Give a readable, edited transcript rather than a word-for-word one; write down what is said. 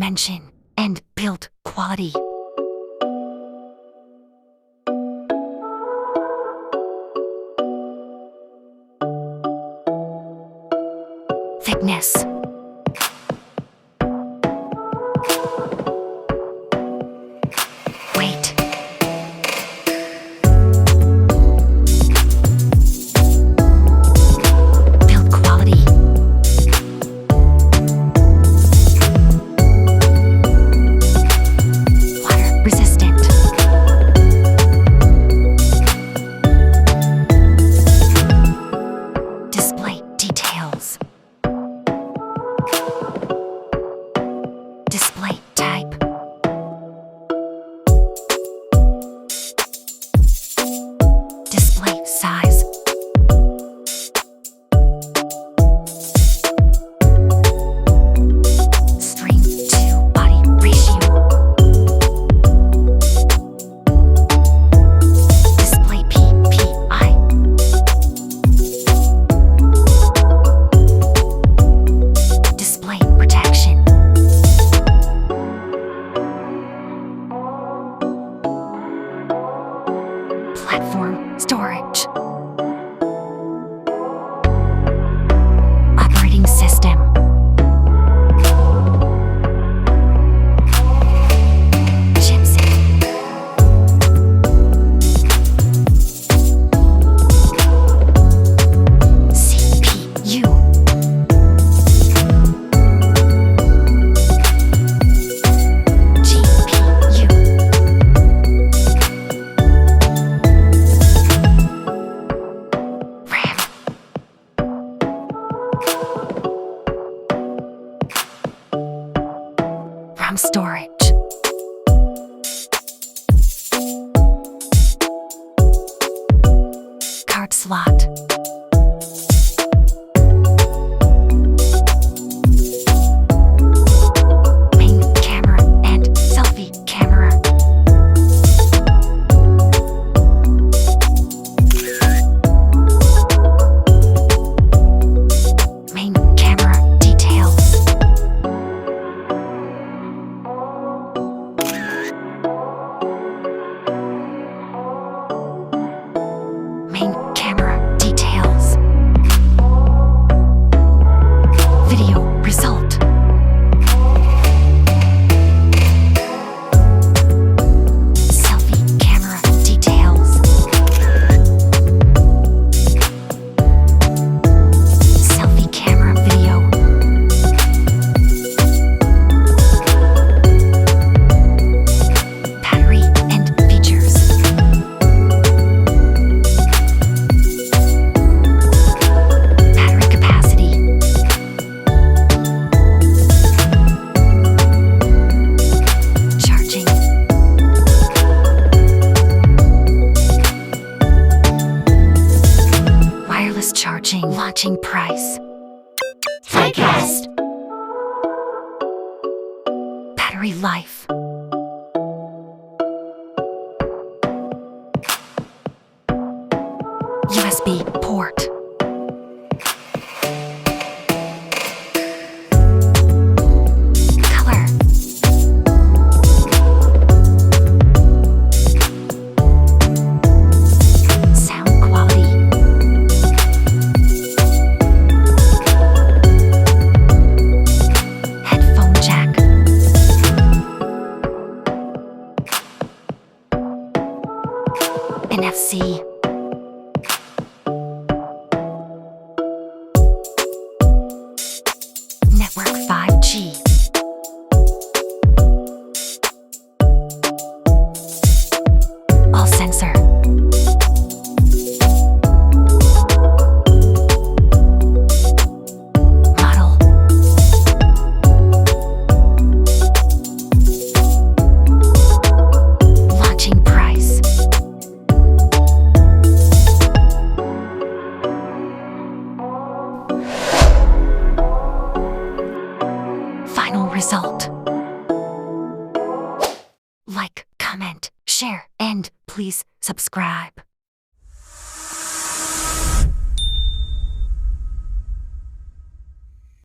dimension and build quality. Thickness. Weight. Build quality. Water resistant. Display details. Display type. Display size. Screen to body ratio. Display PPI. Display protection. Platform storage. Operating system. Chipset. CPU. GPU. RAM. RAM storage. Card slot. Main camera and selfie camera. Main camera details. Main camera details. Video result. Selfie camera details. Selfie camera video. Battery and features. Battery capacity. Charging. Wireless charging. Launching price. Forecast. Battery life. USB port. Color. Sound quality. Headphone jack. NFC.